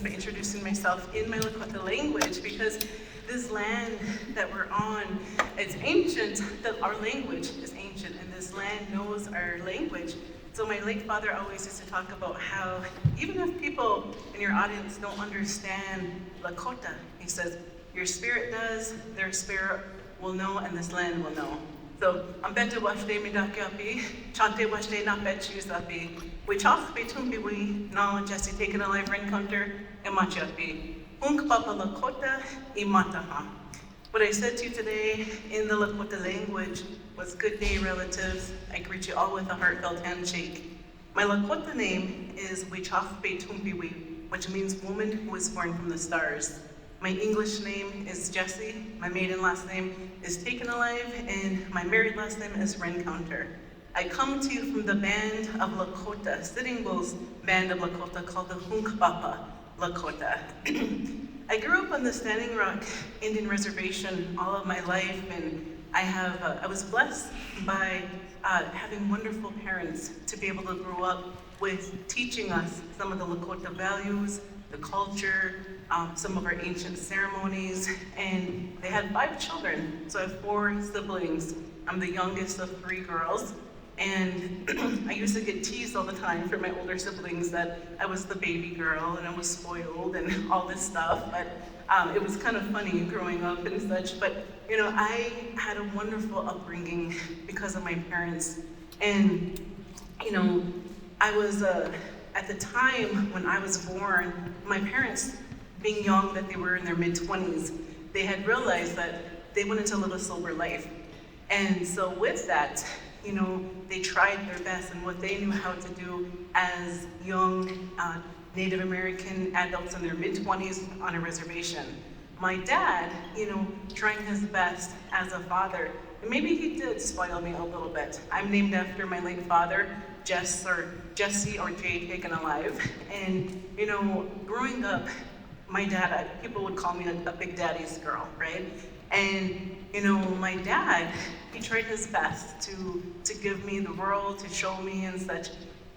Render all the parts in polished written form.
by introducing myself in my Lakota language, because this land that we're on, it's ancient, our language is ancient, and this land knows our language. So my late father always used to talk about how even if people in your audience don't understand Lakota, he says, your spirit does, their spirit will know, and this land will know. So, I'm better wash day midakapi, chante wash day not bet choose api. We talk between we now Jessie Taken Alive Rencountre, and machapi. Hunk papa Lakota, imataha. What I said to you today in the Lakota language was good day, relatives. I greet you all with a heartfelt handshake. My Lakota name is Wichafpe Tumpiwi, which means woman who was born from the stars. My English name is Jessie, my maiden last name is Taken Alive, and my married last name is Rencountre. I come to you from the band of Lakota, Sitting Bull's band of Lakota called the Hunkpapa Lakota. I grew up on the Standing Rock Indian Reservation all of my life, and I was blessed by having wonderful parents to be able to grow up with teaching us some of the Lakota values, the culture, some of our ancient ceremonies, and they had 5 children, so I have 4 siblings. I'm the youngest of 3 girls, and I used to get teased all the time from my older siblings that I was the baby girl and I was spoiled and all this stuff, but it was kind of funny growing up and such. But you know, I had a wonderful upbringing because of my parents, and you know, I was at the time when I was born, my parents, being young, that they were in their mid-20s, they had realized that they wanted to live a sober life. And so with that, you know, they tried their best and what they knew how to do as young Native American adults in their mid-20s on a reservation. My dad, you know, trying his best as a father, and maybe he did spoil me a little bit. I'm named after my late father, Jessie or Jay Taken Alive. And you know, growing up, my dad, people would call me a big daddy's girl, right? And you know, my dad, he tried his best to give me the world, to show me and such.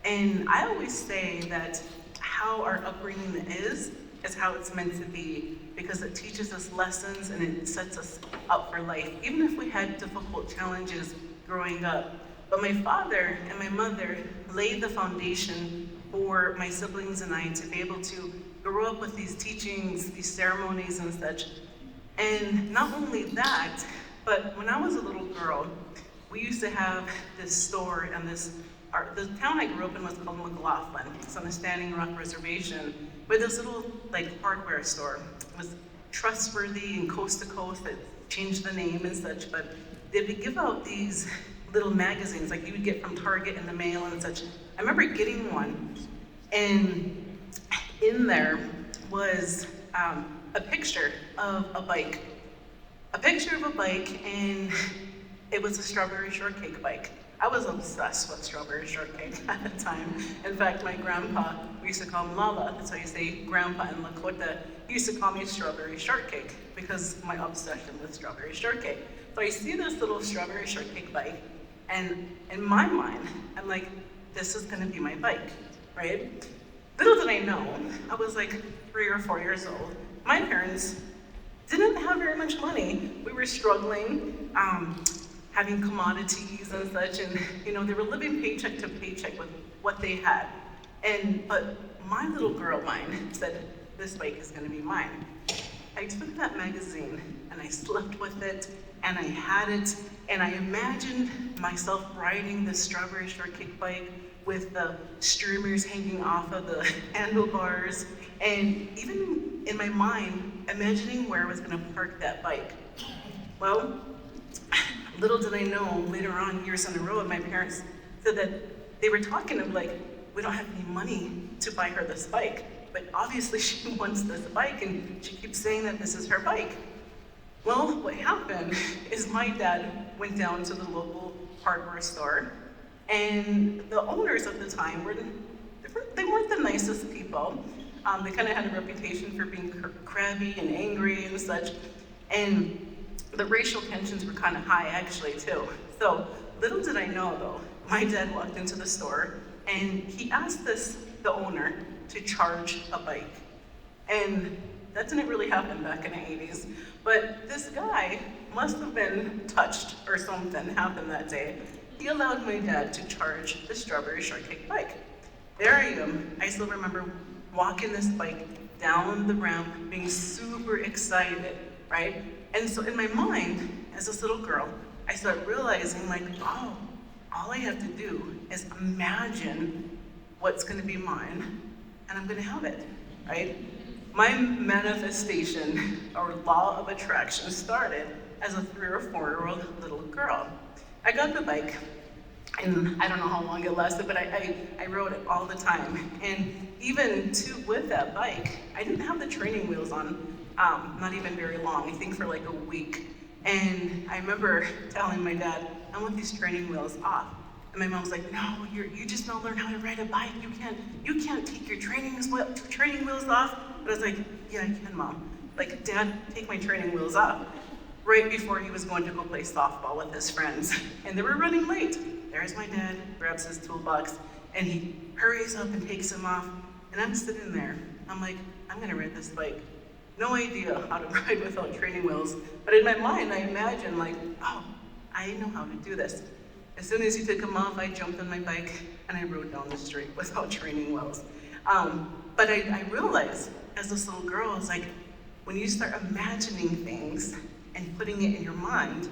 And I always say that how our upbringing is how it's meant to be, because it teaches us lessons and it sets us up for life, even if we had difficult challenges growing up. But my father and my mother laid the foundation for my siblings and I to be able to grow up with these teachings, these ceremonies and such. And not only that, but when I was a little girl, we used to have this store and the town I grew up in was called McLaughlin. It's on the Standing Rock Reservation, with this little like hardware store. It was trustworthy and coast to coast, that changed the name and such, but they would give out these little magazines like you would get from Target in the mail and such. I remember getting one, and in there was a picture of a bike. A picture of a bike, and it was a strawberry shortcake bike. I was obsessed with strawberry shortcake at the time. In fact, my grandpa, we used to call him Lala, that's how you say grandpa in Lakota, he used to call me strawberry shortcake because of my obsession with strawberry shortcake. So I see this little strawberry shortcake bike, and in my mind, I'm like, this is gonna be my bike, right? Little did I know, I was like 3 or 4 years old. My parents didn't have very much money. We were struggling, having commodities and such, and you know, they were living paycheck to paycheck with what they had. But my little girl mind said, this bike is gonna be mine. I took that magazine and I slept with it, and I had it, and I imagined myself riding this strawberry shortcake bike with the streamers hanging off of the handlebars, and even in my mind, imagining where I was gonna park that bike. Well, little did I know, later on, years in a row, my parents said that they were talking of like, we don't have any money to buy her this bike, but obviously she wants this bike and she keeps saying that this is her bike. Well, what happened is my dad went down to the local hardware store, and the owners at the time they weren't the nicest people. They kind of had a reputation for being crabby and angry and such, and the racial tensions were kind of high actually too. So little did I know though, my dad walked into the store and he asked the owner to charge a bike. And that didn't really happen back in the 80s. But this guy must have been touched or something happened that day. He allowed my dad to charge the strawberry shortcake bike. There I am. I still remember walking this bike down the ramp, being super excited, right? And so in my mind, as this little girl, I started realizing like, oh, all I have to do is imagine what's gonna be mine, and I'm gonna have it, right? My manifestation or law of attraction started as a 3 or 4-year-old little girl. I got the bike, and I don't know how long it lasted, but I rode it all the time. And even with that bike, I didn't have the training wheels on, not even very long, I think for like a week. And I remember telling my dad, I want these training wheels off. And my mom was like, no, you just now learn how to ride a bike. You can't take your training wheels off. But I was like, yeah, I can, Mom. Like, Dad, take my training wheels off. Right before he was going to go play softball with his friends. And they were running late. There's my dad, grabs his toolbox, and he hurries up and takes them off. And I'm sitting there. I'm like, I'm gonna ride this bike. No idea how to ride without training wheels. But in my mind, I imagine like, oh, I know how to do this. As soon as he took them off, I jumped on my bike and I rode down the street without training wheels. But I realized as this little girl, I was like, when you start imagining things and putting it in your mind,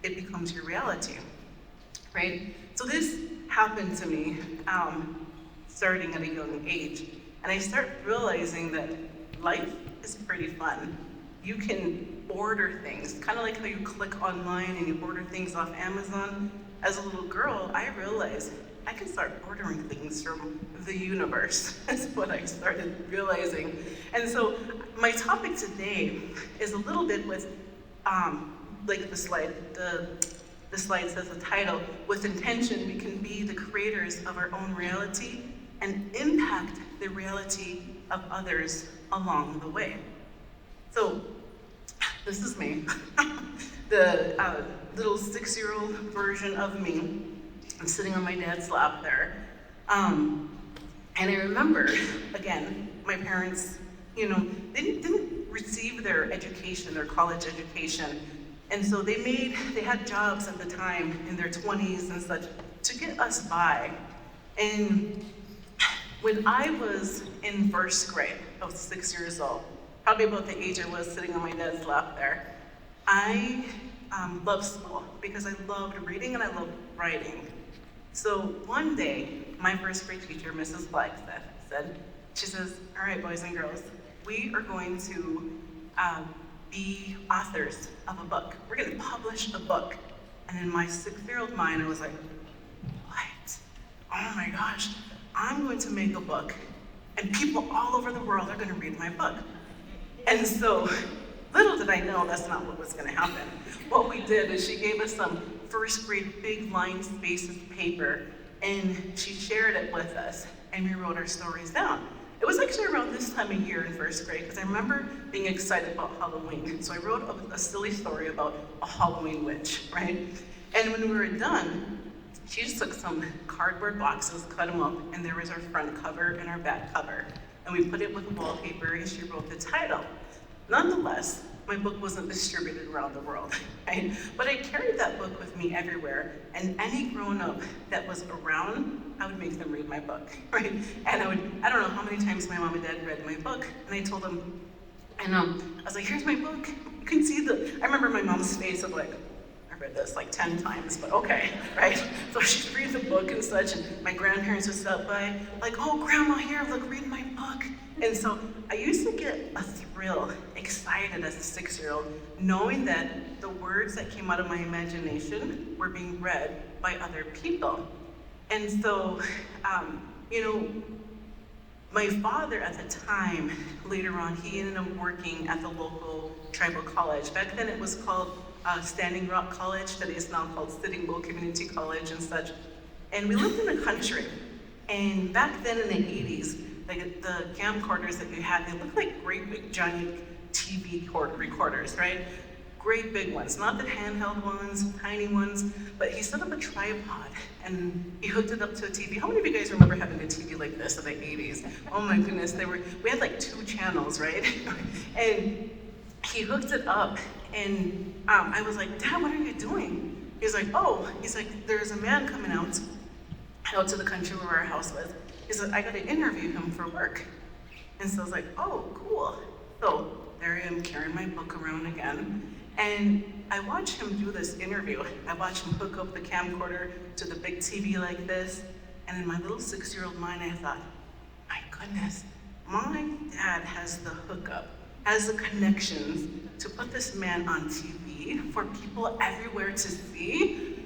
it becomes your reality, right? So this happened to me starting at a young age. And I started realizing that life is pretty fun. You can order things, kind of like how you click online and you order things off Amazon. As a little girl, I realized I can start ordering things from the universe. That's what I started realizing. And so my topic today is a little bit with, like the slide says the title, with intention we can be the creators of our own reality and impact the reality of others along the way. So this is me, the little 6-year-old version of me. I'm sitting on my dad's lap there. And I remember, again, my parents, they didn't receive their education, their college education. And so they had jobs at the time in their 20s and such to get us by. And when I was in first grade, I was 6 years old, probably about the age I was sitting on my dad's lap there, I loved school because I loved reading and I loved writing. So one day, my first grade teacher, Mrs. Flagstaff, she says, all right, boys and girls, we are going to be authors of a book. We're gonna publish a book. And in my 6-year-old mind, I was like, what? Oh my gosh, I'm going to make a book and people all over the world are gonna read my book. And so, little did I know that's not what was gonna happen. What we did is she gave us some first grade big line spaces paper and she shared it with us and we wrote our stories down. It was actually around this time of year in first grade because I remember being excited about Halloween. So I wrote a silly story about a Halloween witch, right? And when we were done, she just took some cardboard boxes, cut them up, and there was our front cover and our back cover. And we put it with wallpaper and she wrote the title. Nonetheless, my book wasn't distributed around the world, right? But I carried that book with me everywhere, and any grown-up that was around, I would make them read my book, right? And I don't know how many times my mom and dad read my book, and I told them, and I was like, here's my book. You can see I remember my mom's face of like, I read this like 10 times, but okay, right? So she'd read the book and such, and my grandparents would stop by, like, oh, grandma, here, look, read my book. And so I used to get a thrill, excited as a 6-year-old, knowing that the words that came out of my imagination were being read by other people. And so, my father at the time, later on, he ended up working at the local tribal college. Back then it was called Standing Rock College, that is now called Sitting Bull Community College and such. And we lived in the country. And back then in the 80s, like the camcorders that you had, they looked like great big giant TV recorders, right? great big ones, not the handheld ones, tiny ones, but he set up a tripod and he hooked it up to a TV. How many of you guys remember having a TV like this in the 80s? Oh my goodness, we had like 2 channels, right? And he hooked it up and I was like, Dad, what are you doing? He's like, there's a man coming out to the country where our house was. He said, I gotta interview him for work. And so I was like, oh, cool. So there I am carrying my book around again. And I watched him do this interview. I watched him hook up the camcorder to the big TV like this. And in my little 6-year-old mind, I thought, my goodness, my dad has the hookup, has the connections to put this man on TV for people everywhere to see.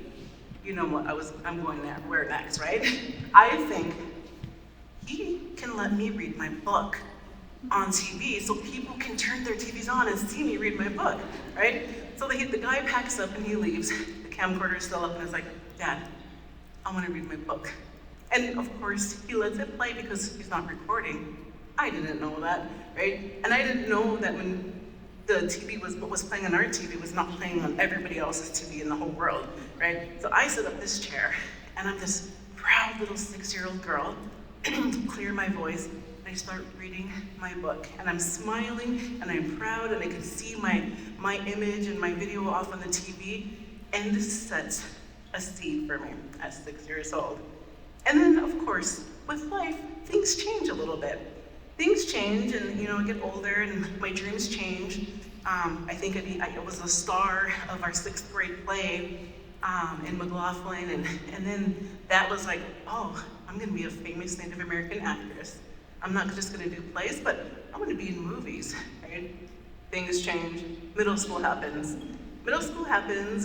You know what, I'm going there, where next, right? I think he can let me read my book on TV so people can turn their TVs on and see me read my book, right? So the guy packs up and he leaves. The camcorder is still up and is like, Dad, I want to read my book. And of course, he lets it play because he's not recording. I didn't know that, right? And I didn't know that when the TV what was playing on our TV was not playing on everybody else's TV in the whole world, right? So I set up this chair and I'm this proud little 6-year-old girl, clear my voice, and I start reading my book. And I'm smiling and I'm proud and I can see my image and my video off on the TV. And this sets a seed for me at 6 years old. And then of course, with life, things change a little bit. Things change and I get older and my dreams change. I think I was a star of our 6th grade play in McLaughlin, and then that was like, oh, I'm gonna be a famous Native American actress. I'm not just gonna do plays, but I'm gonna be in movies, right? Things change, middle school happens.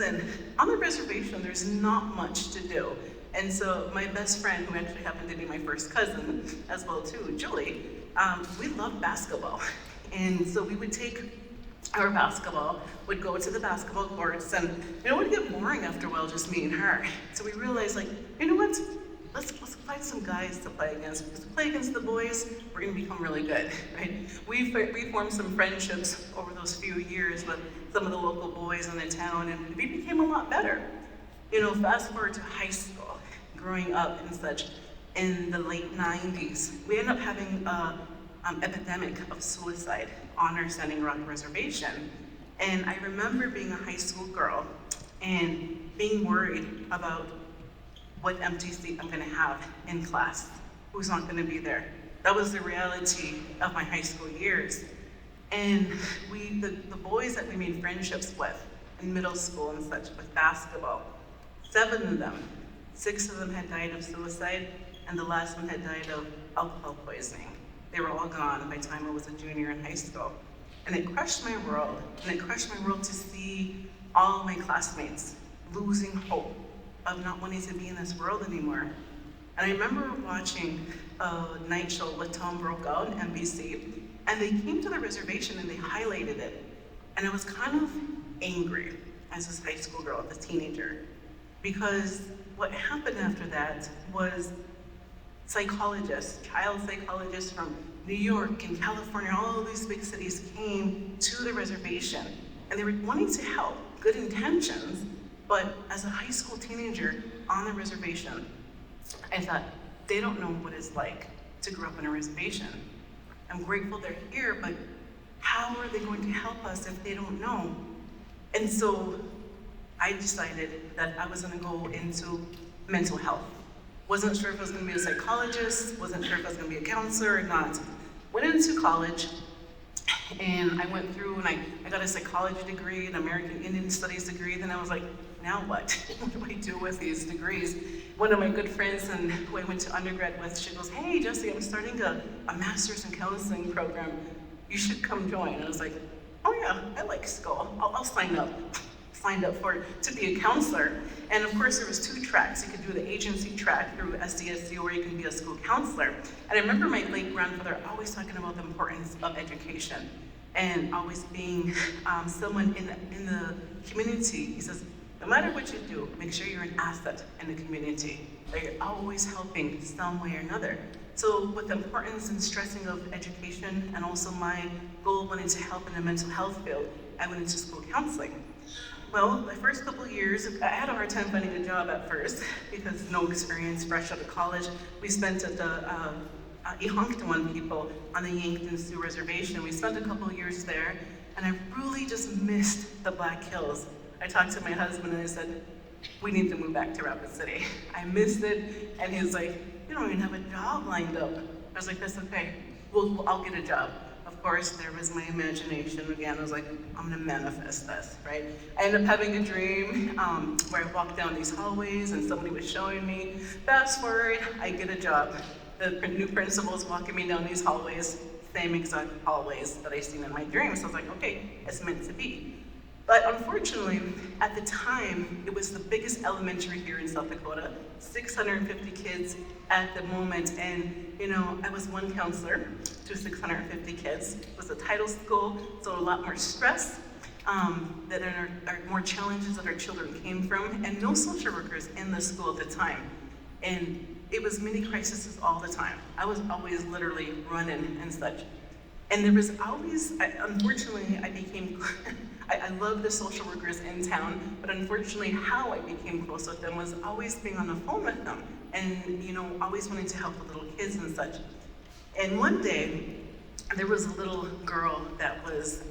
And on the reservation, there's not much to do. And so my best friend, who actually happened to be my first cousin as well too, Julie, we loved basketball. And so we would take our basketball, would go to the basketball courts, and it would get boring after a while, just me and her. So we realized, like, you know what? Let's find some guys to play against. Because to play against the boys, we're gonna become really good, right? We formed some friendships over those few years with some of the local boys in the town, and we became a lot better. Fast forward to high school, growing up and such, in the late 90s, we ended up having an epidemic of suicide on our Standing Rock Reservation. And I remember being a high school girl and being worried about what empty seat I'm gonna have in class, who's not gonna be there. That was the reality of my high school years. And the boys that we made friendships with in middle school and such with basketball, 7 of them, 6 of them had died of suicide, and the last one had died of alcohol poisoning. They were all gone by the time I was a junior in high school. And it crushed my world. And it crushed my world to see all my classmates losing hope of not wanting to be in this world anymore. And I remember watching a night show with Tom Brokaw on NBC, and they came to the reservation and they highlighted it. And I was kind of angry as this high school girl, as a teenager, because what happened after that was child psychologists from New York and California, all of these big cities came to the reservation. And they were wanting to help, good intentions, but as a high school teenager on the reservation, I thought, they don't know what it's like to grow up on a reservation. I'm grateful they're here, but how are they going to help us if they don't know? And so I decided that I was gonna go into mental health. Wasn't sure if I was gonna be a psychologist, wasn't sure if I was gonna be a counselor or not. Went into college, and I went through and I got a psychology degree, an American Indian Studies degree. Then I was like, now what? What do I do with these degrees? One of my good friends and who I went to undergrad with, she goes, hey, Jessie, I'm starting a master's in counseling program. You should come join. And I was like, oh yeah, I like school. I'll sign up. Signed up to be a counselor. And of course there was 2 tracks. You could do the agency track through SDSU, or you can be a school counselor. And I remember my late grandfather always talking about the importance of education and always being someone in the community. He says, no matter what you do, make sure you're an asset in the community, that you're always helping some way or another. So with the importance and stressing of education, and also my goal wanting to help in the mental health field, I went into school counseling. Well, the first couple of years, I had a hard time finding a job at first because no experience, fresh out of college. We spent at the Ihanktawan people on the Yankton Sioux Reservation. We spent a couple of years there, and I really just missed the Black Hills. I talked to my husband and I said, we need to move back to Rapid City. I missed it, and he's like, you don't even have a job lined up. I was like, that's okay, I'll get a job. Of course, there was my imagination again. I was like, I'm gonna manifest this, right? I ended up having a dream where I walked down these hallways and somebody was showing me. Fast forward, I get a job. The new principal is walking me down these hallways, same exact hallways that I seen in my dream. So I was like, okay, it's meant to be. But unfortunately, at the time, it was the biggest elementary here in South Dakota, 650 kids at the moment. And I was one counselor to 650 kids. It was a title school, so a lot more stress, that are more challenges that our children came from, and no social workers in the school at the time. And it was mini crises all the time. I was always literally running and such. And there was always, unfortunately, I became, I love the social workers in town, but unfortunately how I became close with them was always being on the phone with them and, always wanting to help the little kids and such. And one day, there was a little girl that was,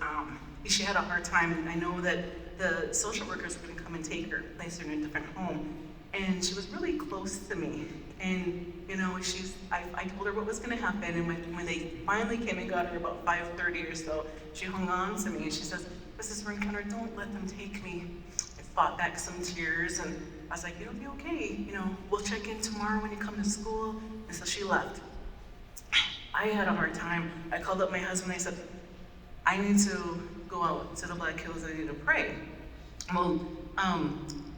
she had a hard time, and I know that the social workers were gonna come and take her, place her in a different home. And she was really close to me. And I told her what was gonna happen, and when they finally came and got her about 5:30 or so, she hung on to me and she says, Mrs. Rencountre, don't let them take me. I fought back some tears, and I was like, it'll be okay, we'll check in tomorrow when you come to school. And so she left. I had a hard time. I called up my husband, I said, I need to go out to the Black Hills, I need to pray. Well,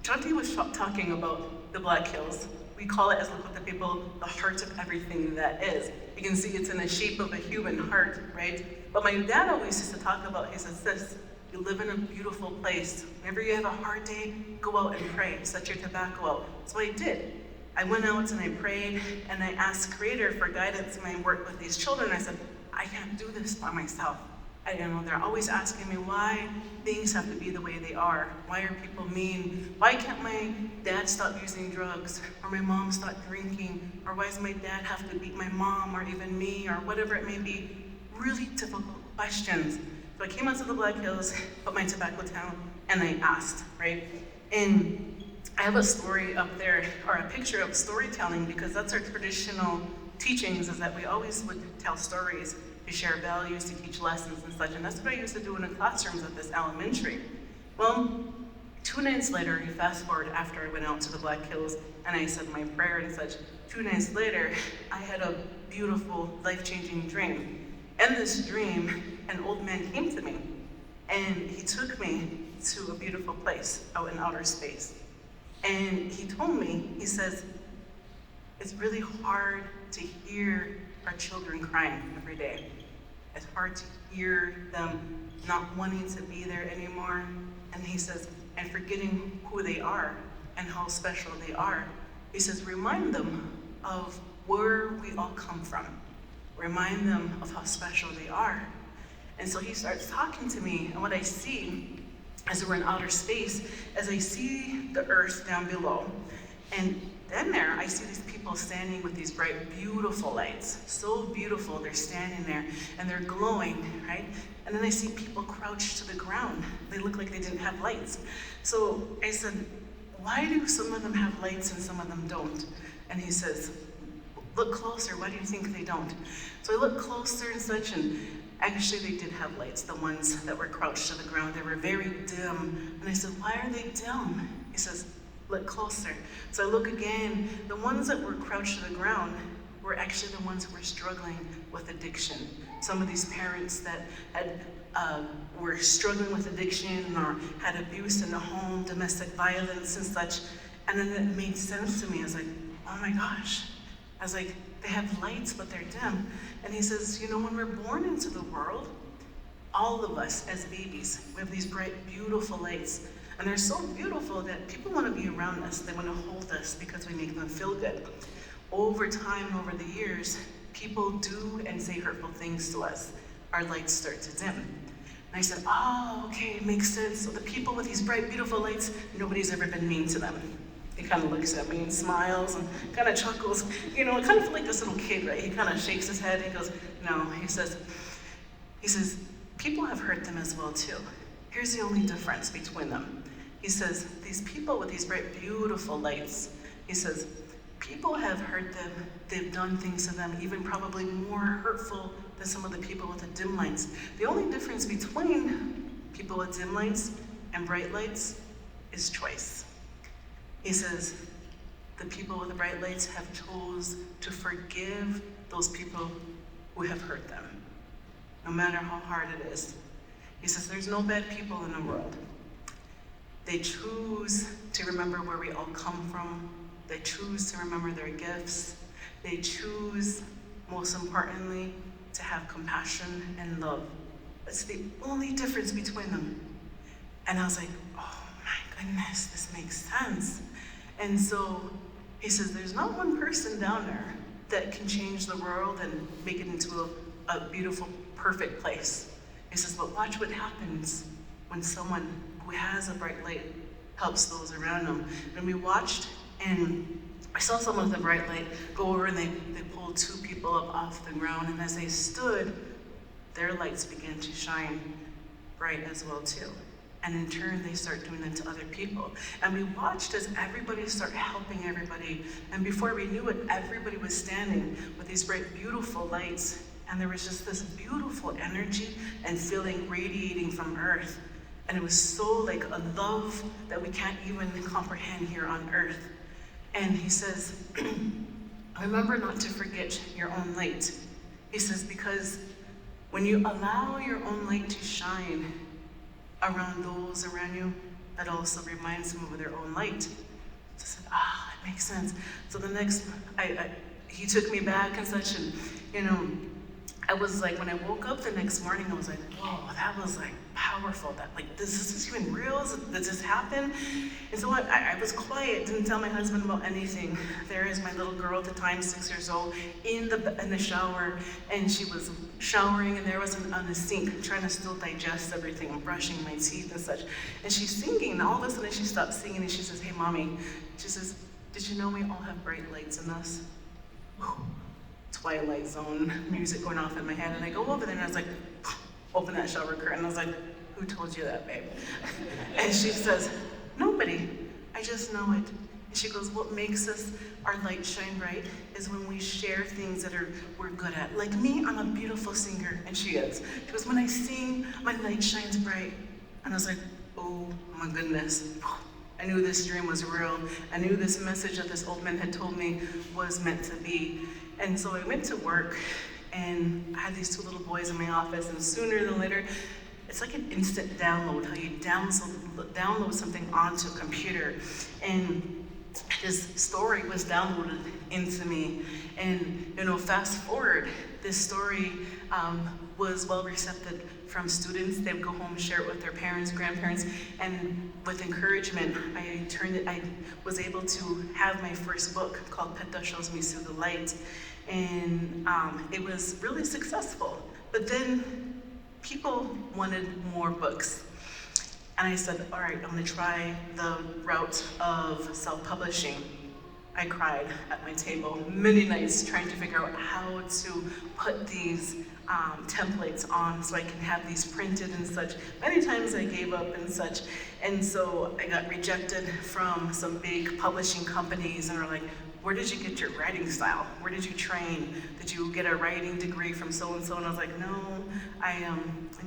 Chanti was talking about the Black Hills. We call it, as Lakota people, the heart of everything that is. You can see it's in the shape of a human heart, right? But my dad always used to talk about, he says, sis, you live in a beautiful place. Whenever you have a hard day, go out and pray. Set your tobacco out. So I did. I went out and I prayed, and I asked Creator for guidance in my work with these children. I said, I can't do this by myself. They're always asking me why things have to be the way they are. Why are people mean? Why can't my dad stop using drugs? Or my mom stop drinking? Or why does my dad have to beat my mom or even me or whatever it may be? Really difficult questions. So I came out to the Black Hills, put my tobacco down, and I asked, right? And I have a story up there, or a picture of storytelling, because that's our traditional teachings, is that we always would tell stories to share values, to teach lessons and such, and that's what I used to do in the classrooms at this elementary. Well, 2 nights later, you fast forward after I went out to the Black Hills and I said my prayer and such, 2 nights later, I had a beautiful, life-changing dream. In this dream, an old man came to me, and he took me to a beautiful place out in outer space. And he told me, he says, it's really hard to hear our children crying every day. It's hard to hear them not wanting to be there anymore. And he says, and forgetting who they are and how special they are. He says, remind them of where we all come from. Remind them of how special they are. And so he starts talking to me, and what I see as we're in outer space, as I see the earth down below, and then there, I see these people standing with these bright, beautiful lights. So beautiful, they're standing there, and they're glowing, right? And then I see people crouched to the ground. They look like they didn't have lights. So I said, why do some of them have lights and some of them don't? And he says, look closer, why do you think they don't? So I look closer and such, and actually they did have lights, the ones that were crouched to the ground. They were very dim. And I said, why are they dim? He says, look closer. So I look again. The ones that were crouched to the ground were actually the ones who were struggling with addiction. Some of these parents that had were struggling with addiction or had abuse in the home, domestic violence and such. And then it made sense to me. I was like, oh my gosh. I was like, they have lights, but they're dim. And he says, when we're born into the world, all of us as babies, we have these bright, beautiful lights. And they're so beautiful that people want to be around us. They want to hold us because we make them feel good. Over time, over the years, people do and say hurtful things to us. Our lights start to dim. And I said, oh, okay, it makes sense. So the people with these bright, beautiful lights, nobody's ever been mean to them. He kind of looks at me and smiles and kind of chuckles. You know, kind of like this little kid, right? He kind of shakes his head. He goes, no. He says, people have hurt them as well too. Here's the only difference between them. He says, these people with these bright, beautiful lights, he says, people have hurt them. They've done things to them, even probably more hurtful than some of the people with the dim lights. The only difference between people with dim lights and bright lights is choice. He says, the people with the bright lights have chose to forgive those people who have hurt them, no matter how hard it is. He says, there's no bad people in the world. They choose to remember where we all come from. They choose to remember their gifts. They choose, most importantly, to have compassion and love. That's the only difference between them. And I was like, oh my goodness, this makes sense. And so he says, there's not one person down there that can change the world and make it into a beautiful, perfect place. He says, but watch what happens when someone who has a bright light helps those around them. And we watched, and I saw someone with a bright light go over and they pulled two people up off the ground, and as they stood, their lights began to shine bright as well too. And in turn, they start doing that to other people. And we watched as everybody started helping everybody. And before we knew it, everybody was standing with these bright, beautiful lights. And there was just this beautiful energy and feeling radiating from earth. And it was so like a love that we can't even comprehend here on earth. And he says, remember not to forget your own light. He says, because when you allow your own light to shine around those around you, that also reminds them of their own light. So I said, it makes sense. So the next, he took me back and such, and I was like, when I woke up the next morning, I was like, whoa, that was like powerful. That like, is this even real? Does this happen? And so I was quiet, didn't tell my husband about anything. There is my little girl at the time, 6 years old, in the shower, and she was showering, and there was on the sink, trying to still digest everything, and brushing my teeth and such. And she's singing, and all of a sudden she stopped singing, and she says, hey, mommy, she says, did you know we all have bright lights in us? Twilight Zone music going off in my head, and I go over there and I was like, open that shower curtain. I was like, who told you that, babe? And she says, nobody, I just know it. And she goes, what makes our light shine bright is when we share things that we're good at. Like me, I'm a beautiful singer, and she is. She goes, when I sing, my light shines bright. And I was like, oh my goodness. I knew this dream was real. I knew this message that this old man had told me was meant to be. And so I went to work, and I had these two little boys in my office, and sooner than later, it's like an instant download, how you download something onto a computer. And this story was downloaded into me. And fast forward, this story was well received from students. They would go home and share it with their parents, grandparents, and with encouragement, I was able to have my first book called Petta Shows Me Through the Light. And it was really successful. But then people wanted more books. And I said, all right, I'm gonna try the route of self-publishing. I cried at my table many nights trying to figure out how to put these templates on so I can have these printed and such. Many times I gave up and such. And so I got rejected from some big publishing companies, and were like, where did you get your writing style? Where did you train? Did you get a writing degree from so-and-so? And I was like, no, I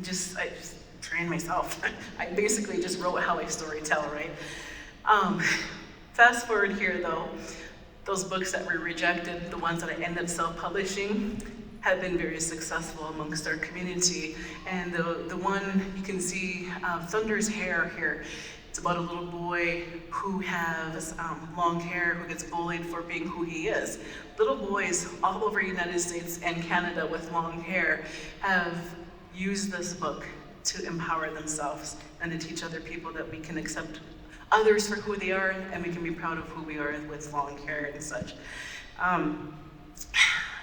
just trained myself. I basically just wrote how I storytell, right? Fast forward here though, those books that were rejected, the ones that I ended up self-publishing, have been very successful amongst our community. And the one you can see, Thunder's Hair here, it's about a little boy who has long hair, who gets bullied for being who he is. Little boys all over the United States and Canada with long hair have used this book to empower themselves and to teach other people that we can accept others for who they are, and we can be proud of who we are with long hair and such.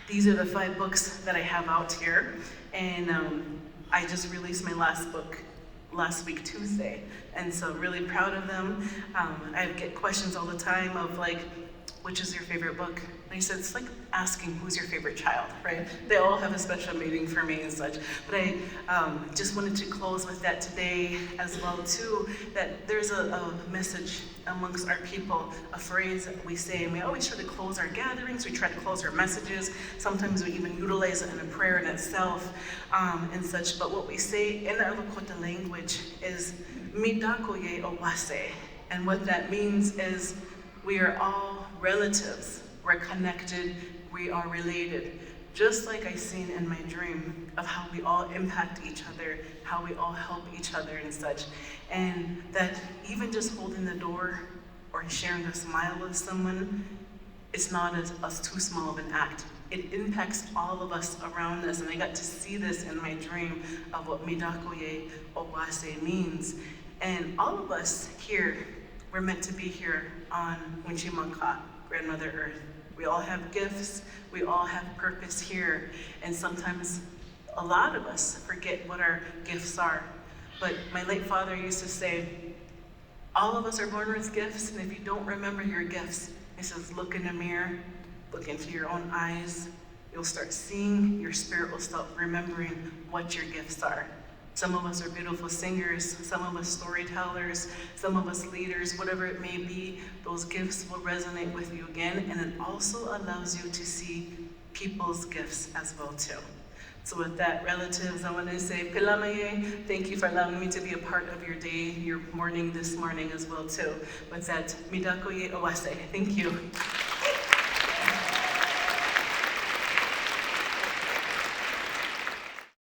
These are the 5 books that I have out here, and I just released my last book last week Tuesday, and so really proud of them. I get questions all the time of like, which is your favorite book? And I said, it's like asking who's your favorite child, right? They all have a special meaning for me and such. But I just wanted to close with that today as well too, that there's a message amongst our people, a phrase that we say, and we always try to close our gatherings, we try to close our messages. Sometimes we even utilize it in a prayer in itself and such. But what we say in our Lakota language is, Midakoye Owase. And what that means is, we are all relatives, we're connected, we are related. Just like I seen in my dream of how we all impact each other, how we all help each other and such. And that even just holding the door or sharing a smile with someone, it's not as too small of an act. It impacts all of us around us. And I got to see this in my dream of what Midakoye Owase means. And all of us here, we're meant to be here on Winchimanka, Grandmother Earth. We all have gifts, we all have purpose here, and sometimes a lot of us forget what our gifts are. But my late father used to say, all of us are born with gifts, and if you don't remember your gifts, he says, look in the mirror, look into your own eyes, you'll start seeing, your spirit will start remembering what your gifts are. Some of us are beautiful singers, some of us storytellers, some of us leaders, whatever it may be, those gifts will resonate with you again, and it also allows you to see people's gifts as well too. So with that, relatives, I want to say, Pilamaye, thank you for allowing me to be a part of your day, your morning this morning as well too. With that, Midakoye Owase, thank you.